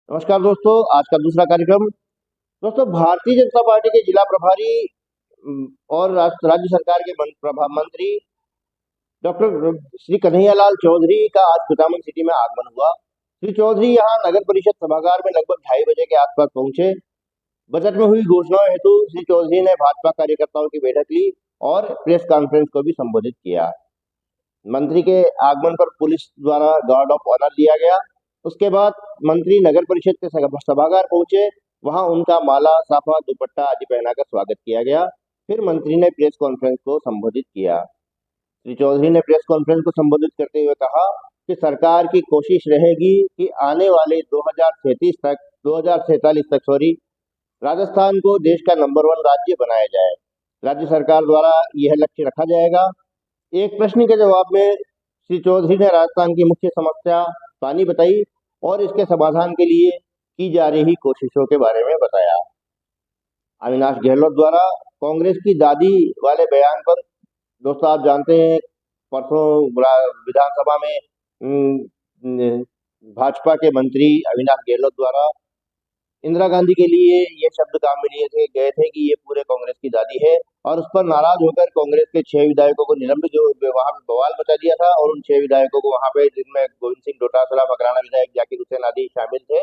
नमस्कार दोस्तों, आज का दूसरा कार्यक्रम। दोस्तों, भारतीय जनता पार्टी के जिला प्रभारी और राज्य सरकार के मंत्री डॉक्टर श्री कन्हैयालाल चौधरी का आज कुचामन सिटी में आगमन हुआ। श्री चौधरी यहां नगर परिषद सभागार में लगभग 2:30 बजे के आसपास पहुंचे। बजट में हुई घोषणाओं हेतु श्री चौधरी ने भाजपा कार्यकर्ताओं की बैठक ली और प्रेस कॉन्फ्रेंस को भी संबोधित किया। मंत्री के आगमन पर पुलिस द्वारा गार्ड ऑफ ऑनर दिया गया। उसके बाद मंत्री नगर परिषद के सभागार पहुंचे। वहां उनका माला, साफा, दुपट्टा आदि पहनाकर स्वागत किया गया। फिर मंत्री ने प्रेस कॉन्फ्रेंस को संबोधित किया। श्री चौधरी ने प्रेस कॉन्फ्रेंस को संबोधित करते हुए कहा कि सरकार की कोशिश रहेगी कि आने वाले 2047 तक राजस्थान को देश का नंबर 1 राज्य बनाया जाए। राज्य सरकार द्वारा यह लक्ष्य रखा जाएगा। एक प्रश्न के जवाब में श्री चौधरी ने राजस्थान की मुख्य समस्या पानी बताई और इसके समाधान के लिए की जा रही कोशिशों के बारे में बताया। अविनाश गहलोत द्वारा कांग्रेस की दादी वाले बयान पर दोस्तों आप जानते हैं, परसों विधानसभा में भाजपा के मंत्री अविनाश गहलोत द्वारा इंदिरा गांधी के लिए ये शब्द काम में लिए गए थे कि ये पूरे कांग्रेस की दादी है, और उस पर नाराज होकर कांग्रेस के 6 विधायकों को निलंबित, जो वहां पे बवाल मचा दिया था, और उन 6 विधायकों को वहां पे, जिनमें गोविंद सिंह डोटासरा, मकराना विधायक जाकिर हुसैन आदि शामिल थे,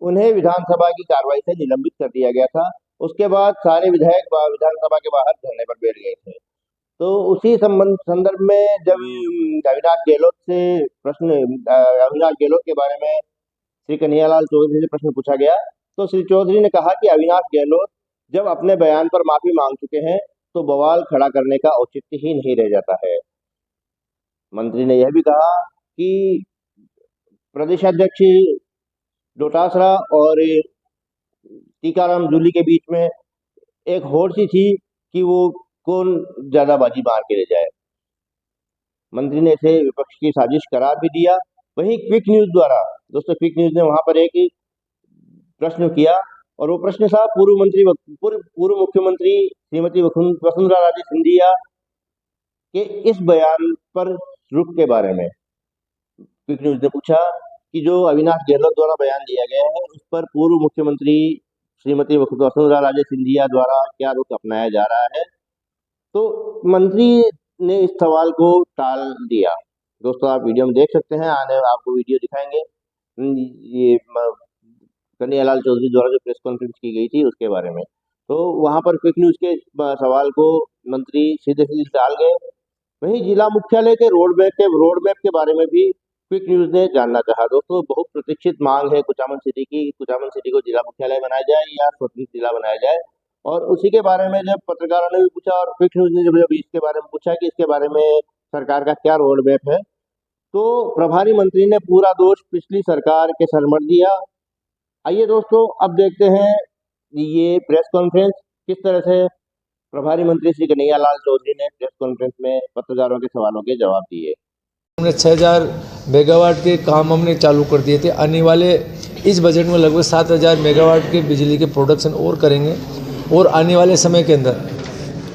उन्हें विधानसभा की कार्रवाई से निलंबित कर दिया गया था। उसके बाद सारे विधायक विधानसभा के बाहर धरने पर बैठ गए थे। तो उसी संदर्भ में जब अविनाश गहलोत के बारे में श्री कन्हैयालाल चौधरी से प्रश्न पूछा गया, तो श्री चौधरी ने कहा कि अविनाश गहलोत जब अपने बयान पर माफी मांग चुके हैं तो बवाल खड़ा करने का औचित्य ही नहीं रह जाता है। मंत्री ने यह भी कहा कि प्रदेश अध्यक्ष डोटासरा और टीकाराम जूली के बीच में एक होड़ सी थी कि वो कौन ज्यादा बाजी मार के ले जाए। मंत्री ने इसे विपक्ष की साजिश करार भी दिया। वहीं क्विक न्यूज द्वारा क्विक न्यूज ने वहां पर एक प्रश्न किया, और वो प्रश्न था पूर्व मुख्यमंत्री श्रीमती वसुंधरा राजे सिंधिया के इस बयान पर रुख के बारे में। क्विक न्यूज ने पूछा कि जो अविनाश गहलोत द्वारा बयान दिया गया है उस पर पूर्व मुख्यमंत्री श्रीमती वसुंधरा राजे सिंधिया द्वारा क्या रुख अपनाया जा रहा है। तो मंत्री ने इस सवाल को टाल दिया। दोस्तों, आप वीडियो में देख सकते हैं, आने आपको वीडियो दिखाएंगे। ये कन्हैयालाल चौधरी द्वारा जो प्रेस कॉन्फ्रेंस की गई थी उसके बारे में। तो वहां पर क्विक न्यूज के सवाल को मंत्री सीधे टाल गए। वहीं जिला मुख्यालय के रोड मैप के बारे में भी क्विक न्यूज ने जानना चाहा। दोस्तों, बहुत प्रतीक्षित मांग है कुचामन सिटी को जिला मुख्यालय बनाया जाए या स्वतंत्र जिला बनाया जाए, और उसी के बारे में जब पत्रकारों ने भी पूछा और क्विक न्यूज ने जब इसके बारे में पूछा कि इसके बारे में सरकार का क्या रोड मैप है, तो प्रभारी मंत्री ने पूरा दोष पिछली सरकार के सर मढ़ दिया। आइए दोस्तों, अब देखते हैं ये प्रेस कॉन्फ्रेंस किस तरह से प्रभारी मंत्री श्री कन्हैयालाल चौधरी ने प्रेस कॉन्फ्रेंस में पत्रकारों के सवालों के जवाब दिए। हमने 6000 मेगावाट के काम हमने चालू कर दिए थे। आने वाले इस बजट में लगभग 7000 मेगावाट के बिजली के प्रोडक्शन और करेंगे, और आने वाले समय के अंदर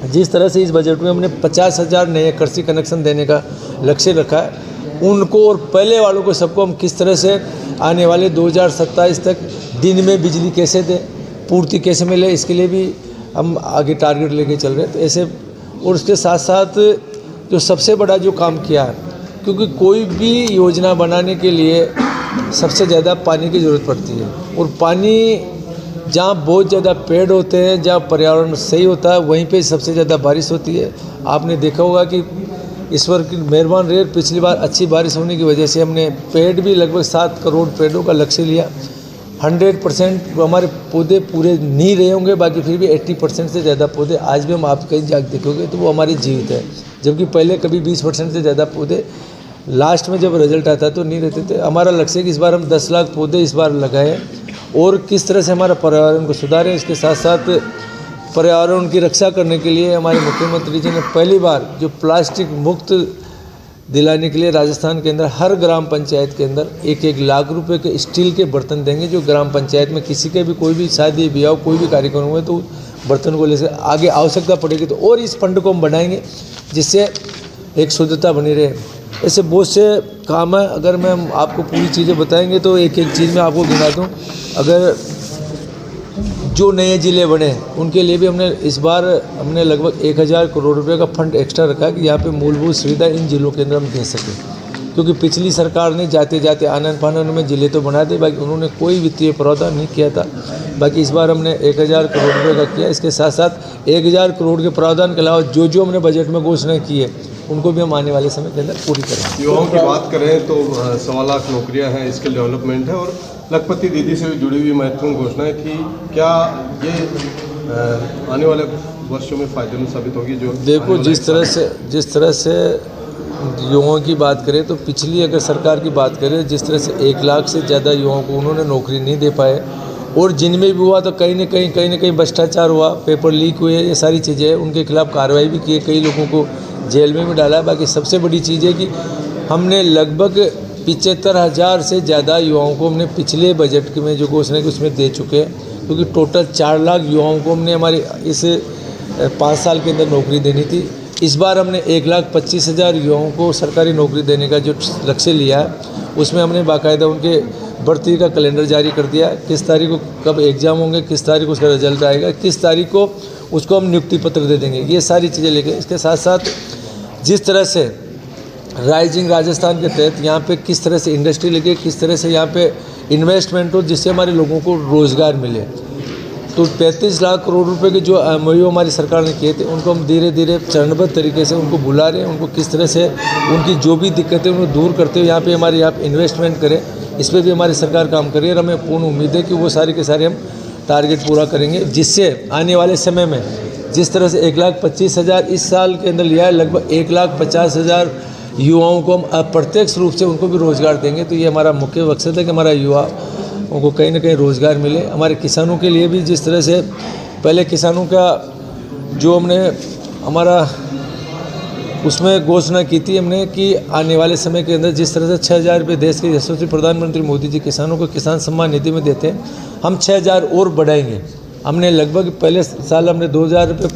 जिस तरह से इस बजट में हमने 50,000 नए कृषि कनेक्शन देने का लक्ष्य रखा है, उनको और पहले वालों को सबको हम किस तरह से आने वाले 2027 तक दिन में बिजली कैसे दें, पूर्ति कैसे मिले, इसके लिए भी हम आगे टारगेट लेके चल रहे हैं। तो ऐसे, और उसके साथ साथ जो सबसे बड़ा जो काम किया है, क्योंकि कोई भी योजना बनाने के लिए सबसे ज़्यादा पानी की ज़रूरत पड़ती है, और पानी जहाँ बहुत ज़्यादा पेड़ होते हैं, जहाँ पर्यावरण सही होता है, वहीं पे सबसे ज़्यादा बारिश होती है। आपने देखा होगा कि ईश्वर की मेहरबान रहे, पिछली बार अच्छी बारिश होने की वजह से हमने पेड़ भी लगभग 7 करोड़ पेड़ों का लक्ष्य लिया। 100% हमारे पौधे पूरे नहीं रहे होंगे, बाकी फिर भी 80% से ज़्यादा पौधे आज भी हम आप कहीं जाकर देखोगे तो वो हमारे जीवित है, जबकि पहले कभी 20% से ज़्यादा पौधे लास्ट में जब रिजल्ट आता तो नहीं रहते थे। हमारा लक्ष्य है कि इस बार हम 10 लाख पौधे इस बार लगाएं, और किस तरह से हमारा पर्यावरण को सुधारें। इसके साथ साथ पर्यावरण की रक्षा करने के लिए हमारे मुख्यमंत्री जी ने पहली बार जो प्लास्टिक मुक्त दिलाने के लिए राजस्थान के अंदर हर ग्राम पंचायत के अंदर 1-1 लाख रुपए के स्टील के बर्तन देंगे, जो ग्राम पंचायत में किसी के भी कोई भी शादी ब्याह कोई भी कार्यक्रम हुए तो बर्तन को लेकर आगे आवश्यकता पड़ेगी तो और इस फंड को हम बढ़ाएंगे जिससे एक शुद्धता बनी रहे। ऐसे बहुत से काम है। अगर मैं आपको पूरी चीज़ें बताएंगे तो एक एक चीज़ मैं आपको गिना दूँ। अगर जो नए ज़िले बने उनके लिए भी इस बार हमने लगभग 1000 करोड़ रुपए का फंड एक्स्ट्रा रखा कि यहाँ पे मूलभूत सुविधा इन ज़िलों के अंदर हम दे सकें, क्योंकि पिछली सरकार ने जाते जाते आनन फानन में ज़िले तो बना दे, बाकी उन्होंने कोई वित्तीय प्रावधान नहीं किया था। बाकी इस बार हमने 1000 करोड़ रुपये का किया। इसके साथ साथ 1000 करोड़ के प्रावधान के अलावा जो हमने बजट में घोषणा की है उनको भी हम आने वाले समय के अंदर पूरी करेंगे। युवाओं की बात करें तो 1.25 लाख नौकरियां हैं, स्किल डेवलपमेंट है और लखपति दीदी से भी जुड़ी हुई महत्वपूर्ण घोषणाएं थी। क्या ये आने वाले वर्षों में फायदेमंद साबित होगी? जो देखो, जिस तरह से युवाओं की बात करें तो पिछली अगर सरकार की बात करें, जिस तरह से 1 लाख से ज़्यादा युवाओं को उन्होंने नौकरी नहीं दे पाए, और जिनमें भी हुआ तो कहीं ना कहीं भ्रष्टाचार हुआ, पेपर लीक हुए, ये सारी चीज़ें हैं। उनके खिलाफ कार्रवाई भी की है, कई लोगों को जेल में भी डाला है। बाकी सबसे बड़ी चीज़ है कि हमने लगभग 75,000 से ज़्यादा युवाओं को हमने पिछले बजट में जो घोषणा की उसमें दे चुके हैं, क्योंकि टोटल 4 लाख युवाओं को हमने हमारे इस 5 साल के अंदर नौकरी देनी थी। इस बार हमने 1,25,000 युवाओं को सरकारी नौकरी देने का जो लक्ष्य लिया है, उसमें हमने बाकायदा उनके भर्ती का कैलेंडर जारी कर दिया। किस तारीख को कब एग्ज़ाम होंगे, किस तारीख को उसका रिजल्ट आएगा, किस तारीख को उसको हम नियुक्ति पत्र दे देंगे, ये सारी चीज़ें लेके। इसके साथ साथ जिस तरह से राइजिंग राजस्थान के तहत यहाँ पे किस तरह से इंडस्ट्री लगे, किस तरह से यहाँ पे इन्वेस्टमेंट हो, जिससे हमारे लोगों को रोज़गार मिले, तो 35 लाख करोड़ रुपए के जो MOU हमारी सरकार ने किए थे उनको हम धीरे धीरे चरणबद्ध तरीके से उनको बुला रहे हैं। उनको किस तरह से उनकी जो भी दिक्कतें उनको दूर करते हुए यहाँ पे इन्वेस्टमेंट करें, इस पर भी हमारी सरकार काम कर रही है। और हमें पूर्ण उम्मीद है कि वो सारे के सारे हम टारगेट पूरा करेंगे, जिससे आने वाले समय में जिस तरह से 1,25,000 इस साल के अंदर लिया है, लगभग 1,50,000 युवाओं को हम अप्रत्यक्ष रूप से उनको भी रोज़गार देंगे। तो ये हमारा मुख्य मकसद है कि हमारा युवाओं को कहीं ना कहीं रोज़गार मिले। हमारे किसानों के लिए भी जिस तरह से पहले किसानों का जो हमने हमारा उसमें घोषणा की थी हमने कि आने वाले समय के अंदर जिस तरह से 6,000 रुपये देश के यशस्वी प्रधानमंत्री मोदी जी किसानों को किसान सम्मान निधि में देते हैं, हम 6,000 और बढ़ाएंगे। हमने लगभग पहले साल हमने 2,000 रुपये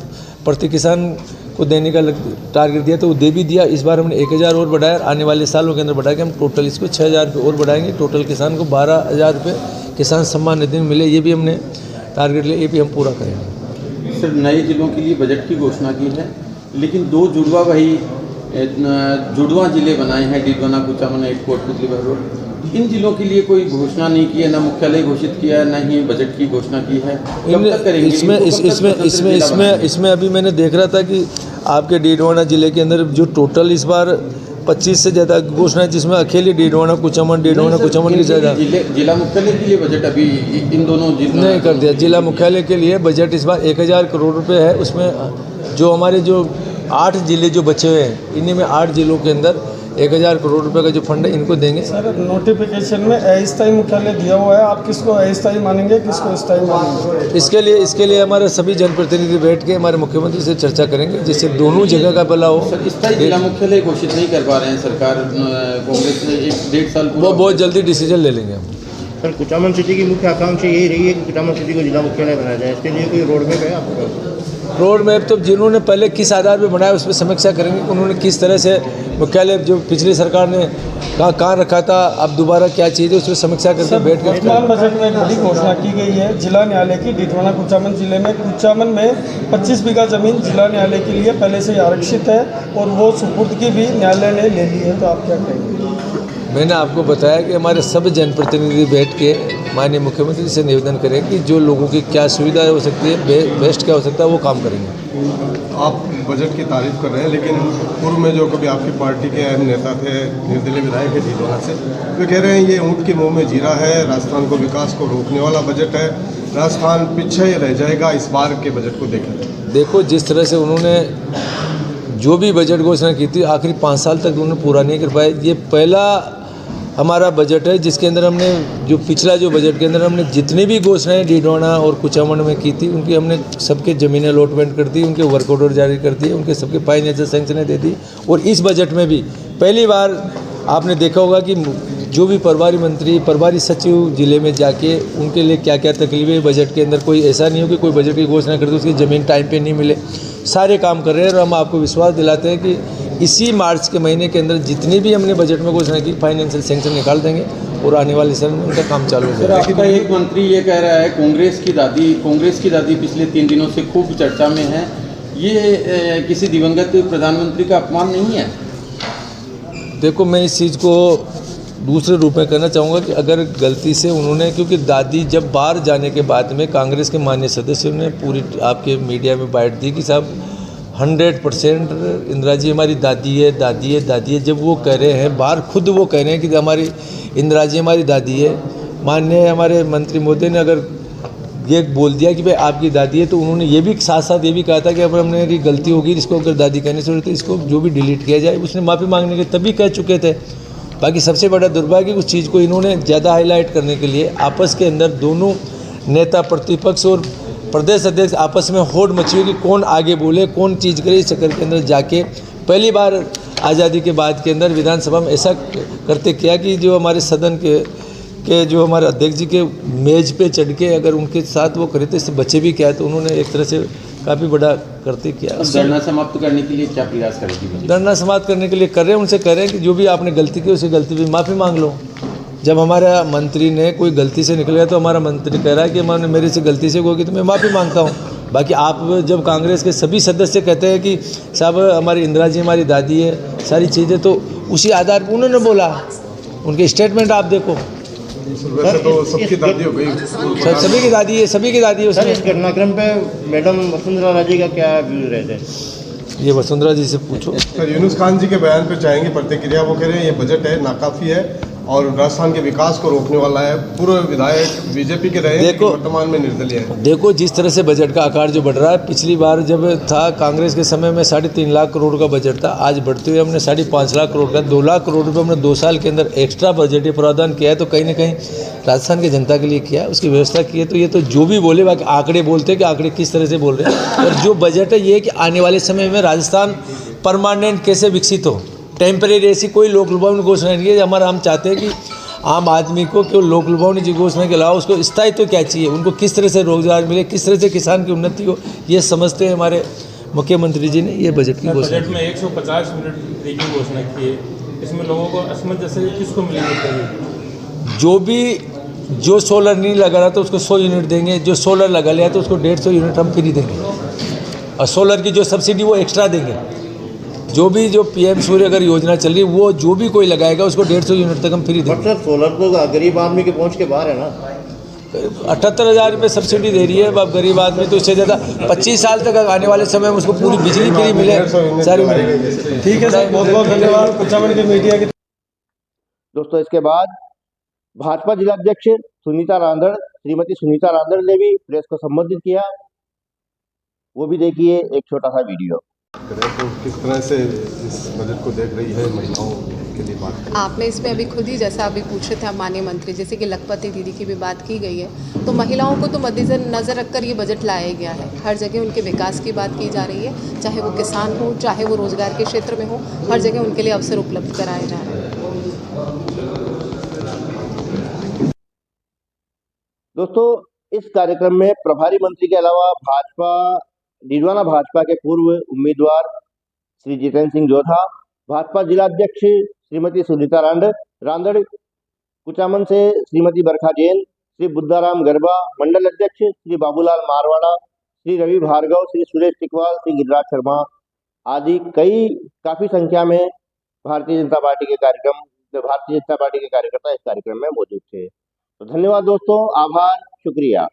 प्रति किसान को देने का टारगेट दिया, तो वो दे भी दिया। इस बार हमने 1,000 और बढ़ाया, आने वाले सालों के अंदर बढ़ा के हम टोटल इसको 6,000 रुपये और बढ़ाएंगे। टोटल किसान को 12,000 रुपये किसान सम्मान निधि में मिले, ये भी हमने टारगेट लिया, ये भी हम पूरा करेंगे। सर, नए जिलों के लिए बजट की घोषणा की है, लेकिन 2 जुड़वा जिले बनाए हैं, डीडवाना, कुचामन, एक कोटपुतली, बहरोड। इन जिलों के लिए कोई घोषणा नहीं की है, ना मुख्यालय घोषित किया है, ना ही बजट की घोषणा की है। कब तक करेंगे? इसमें अभी मैंने देख रहा था कि आपके डीडवाना जिले के अंदर जो टोटल इस बार 25 से ज़्यादा घोषणा है, जिसमें अकेले डीडवाना कुचामन की ज़्यादा। जिला मुख्यालय के लिए बजट अभी इन दोनों जिलों नहीं कर दिया। जिला मुख्यालय के लिए बजट इस बार 1,000 करोड़ रुपये है। उसमें जो हमारे जो 8 जिले जो बचे हुए हैं, इन्हीं में 8 जिलों के अंदर 1,000 करोड़ रुपए का जो फंड है इनको देंगे। सर, नोटिफिकेशन में अस्थायी मुख्यालय दिया हुआ है, आप किसको अस्थायी मानेंगे, किसको स्थायी मानेंगे? इसके लिए हमारे सभी जनप्रतिनिधि बैठ के हमारे मुख्यमंत्री से चर्चा करेंगे, जिससे दोनों जगह का भला हो। स्थायी जिला मुख्यालय घोषित नहीं कर पा रहे हैं सरकार, कांग्रेस ने 1-1.5 साल वो बहुत जल्दी डिसीजन ले लेंगे हम। सर, कुचामन सिटी की मुख्य आकांक्षा यही रही है कि कुचामन सिटी को जिला मुख्यालय बनाया जाए, इसके लिए कोई रोड मैप है आपके पास? रोड मैप तो जिन्होंने पहले किस आधार पर बनाया उस पर समीक्षा करेंगे, उन्होंने किस तरह से मुख्यालय जो पिछली सरकार ने कहाँ रखा था, अब दोबारा क्या चीज़ है, उस पर समीक्षा करके बैठ कर। वर्तमान बजट में बड़ी घोषणा की गई है जिला न्यायालय की। डीडवाना कुचामन जिले में कुचामन में 25 बीघा जमीन जिला न्यायालय के लिए पहले से ही आरक्षित है और वो सुपुर्दगी भी न्यायालय ने ले ली है, तो आप क्या कहेंगे? मैंने आपको बताया कि हमारे सब जनप्रतिनिधि बैठ के माननीय मुख्यमंत्री से निवेदन करें कि जो लोगों की क्या सुविधा हो सकती है, बेस्ट क्या हो सकता है, वो काम करेंगे। आप बजट की तारीफ कर रहे हैं, लेकिन पूर्व में जो कभी आपकी पार्टी के अहम नेता थे, निर्दलीय विधायक है डीडवाना से, वे कह रहे हैं ये ऊँट के मुँह में जीरा है, राजस्थान को विकास को रोकने वाला बजट है, राजस्थान पीछे रह जाएगा इस बार के बजट को देखें। देखो, जिस तरह से उन्होंने जो भी बजट घोषणा की थी आखिरी 5 साल तक उन्होंने पूरा नहीं कर पाए। ये पहला हमारा बजट है जिसके अंदर हमने जो पिछला जो बजट के अंदर हमने जितनी भी घोषणाएं डीडवाना और कुचामन में की थी, उनकी हमने सबके ज़मीनें अलॉटमेंट कर दी, उनके वर्क ऑर्डर जारी कर दिए, उनके सबके फाइनेंशियल सैंक्शनें दे दी। और इस बजट में भी पहली बार आपने देखा होगा कि जो भी प्रभारी मंत्री, प्रभारी सचिव जिले में जाके उनके लिए क्या क्या तकलीफें बजट के अंदर, कोई ऐसा नहीं हो कि कोई बजट की घोषणा करते उसकी ज़मीन टाइम पे नहीं मिले, सारे काम कर रहे हैं। और हम आपको विश्वास दिलाते हैं कि इसी मार्च के महीने के अंदर जितनी भी हमने बजट में घोषणा की फाइनेंशियल सैंक्शन निकाल देंगे और आने वाले समय में उनका काम चालू हो जाएगा। आपका एक मंत्री ये कह रहा है कांग्रेस की दादी पिछले 3 दिनों से खूब चर्चा में है, ये किसी दिवंगत प्रधानमंत्री का अपमान नहीं है? देखो, मैं इस चीज़ को दूसरे रूप में कहना चाहूँगा कि अगर गलती से उन्होंने, क्योंकि दादी जब बाहर जाने के बाद में कांग्रेस के माननीय सदस्यों ने पूरी आपके मीडिया में बाइट दी कि साहब 100% इंदिरा जी हमारी दादी है, दादी है, दादी है। जब वो कह रहे हैं बाहर, खुद वो कह रहे हैं कि हमारी इंदिरा जी हमारी दादी है, माननीय हमारे मंत्री महोदय ने अगर ये बोल दिया कि भाई आपकी दादी है, तो उन्होंने ये भी साथ साथ ये भी कहा था कि अब हमने गलती होगी, इसको अगर दादी कहने से तो इसको जो भी डिलीट किया जाए। उसने माफ़ी मांगने के तभी कह चुके थे। बाकी सबसे बड़ा दुर्भाग्य उस चीज़ को इन्होंने ज़्यादा हाईलाइट करने के लिए आपस के अंदर दोनों नेता प्रतिपक्ष और प्रदेश अध्यक्ष आपस में होड़ मची हुई कि कौन आगे बोले, कौन चीज़ करे। इस चक्कर के अंदर जाके पहली बार आज़ादी के बाद के अंदर विधानसभा में ऐसा करते किया कि जो हमारे सदन के जो हमारे अध्यक्ष जी के मेज पे चढ़ के अगर उनके साथ वो करे थे, इससे बच्चे भी क्या, तो उन्होंने एक तरह से काफ़ी बड़ा करते किया। धरना समाप्त करने के लिए क्या प्रयास करेगी? धरना समाप्त करने के लिए कर रहे हैं, उनसे कह रहे हैं कि जो भी आपने गलती की उसी गलती पर माफ़ी मांग लो। जब हमारा मंत्री ने कोई गलती से निकल गया तो हमारा मंत्री कह रहा है कि मैंने मेरे से गलती से होगी तो मैं माफ़ी मांगता हूँ। बाकी आप जब कांग्रेस के सभी सदस्य कहते हैं कि साहब हमारी इंदिरा जी हमारी दादी है, सारी चीज़ें, तो उसी आधार पर उन्होंने बोला। उनके स्टेटमेंट आप देखो, वैसे तो सबकी दादी हो गई, सभी की दादी है, सभी की दादी है सर, उसमें। इस घटनाक्रम पे मैडम वसुंधरा राजे का क्या व्यू रहते हैं? ये वसुंधरा जी से पूछो। सर यूनुस खान जी के बयान पे चाहेंगे प्रतिक्रिया। वो कह रहे हैं ये बजट है नाकाफी है और राजस्थान के विकास को रोकने वाला है। पूर्व विधायक बीजेपी के रहे हैं, देखो, वर्तमान में निर्दलीय है। देखो जिस तरह से बजट का आकार जो बढ़ रहा है, पिछली बार जब था कांग्रेस के समय में 3.5 लाख करोड़ का बजट था, आज बढ़ते हुए हमने 5.5 लाख करोड़ का 2 लाख करोड़ रुपये हमने 2 साल के अंदर एक्स्ट्रा बजटीय प्रावधान किया है। तो कहीं ना कहीं राजस्थान की जनता के लिए किया है, उसकी व्यवस्था की है। तो ये तो जो भी बोले, बाकी आंकड़े बोलते हैं कि आंकड़े किस तरह से बोल रहे हैं, और जो बजट है ये है कि आने वाले समय में राजस्थान परमानेंट कैसे विकसित हो। टेम्परेरी ऐसी कोई लोक लुभावनी घोषणा नहीं है। हमारा हम चाहते हैं कि आम आदमी को केवल लोक लुभावनी की घोषणा के अलावा उसको स्थायित्व क्या चाहिए, उनको किस तरह से रोजगार मिले, किस तरह से किसान की उन्नति हो, ये समझते हैं हमारे मुख्यमंत्री जी ने ये बजट की घोषणा। बजट में 150 यूनिट फ्री की घोषणा की है, इसमें लोगों को असमंजस है, किसको मिलेगी? जो सोलर नहीं लगा रहा तो उसको 100 यूनिट देंगे, जो सोलर लगा लिया तो उसको 150 यूनिट हम फ्री देंगे, और सोलर की जो सब्सिडी वो एक्स्ट्रा देंगे। जो पीएम सूर्य अगर योजना चल रही है वो जो भी कोई लगाएगा उसको 150 यूनिट तक हम फ्री देंगे। सर, सोलर तो गरीब आदमी के पहुंच के बाहर है ना। 78,000 रुपये सब्सिडी दे रही है। अब गरीब आदमी तो इससे ज़्यादा 25 साल तक आने वाले समय में उसको पूरी बिजली फ्री मिले सारी। ठीक है सर, बहुत बहुत धन्यवाद कुचामन के मीडिया के। दोस्तों, इसके बाद भाजपा जिलाध्यक्ष श्रीमती सुनीता रांदड़ ने भी प्रेस को संबोधित किया। वो भी देखिए एक छोटा सा वीडियो। तो किस तरह से इस बजट को देख रही है, महिलाओं के लिए बात करें। आपने इसमें अभी खुद ही जैसा अभी पूछे थे माननीय मंत्री, जैसे कि लखपति दीदी की भी बात की गई है, तो महिलाओं को तो मद्देनजर रखकर ये बजट लाया गया है। हर जगह उनके विकास की बात की जा रही है, चाहे वो किसान हो, चाहे वो रोजगार के क्षेत्र में हो, हर जगह उनके लिए अवसर उपलब्ध कराए जा रहे हैं। दोस्तों, इस कार्यक्रम में प्रभारी मंत्री के अलावा डीडवाना भाजपा के पूर्व उम्मीदवार श्री जितेंद्र सिंह जोधा, भाजपा जिलाध्यक्ष श्रीमती सुनीता रांदड़, कुचामन से श्रीमती बरखा जैन, श्री बुद्धाराम गरबा, मंडल अध्यक्ष श्री बाबूलाल मारवाड़ा, श्री रवि भार्गव, श्री सुरेश टिकवाल, श्री गिरिराज शर्मा आदि काफी संख्या में भारतीय जनता पार्टी के कार्यकर्ता इस कार्यक्रम में मौजूद थे। तो धन्यवाद दोस्तों, आभार, शुक्रिया।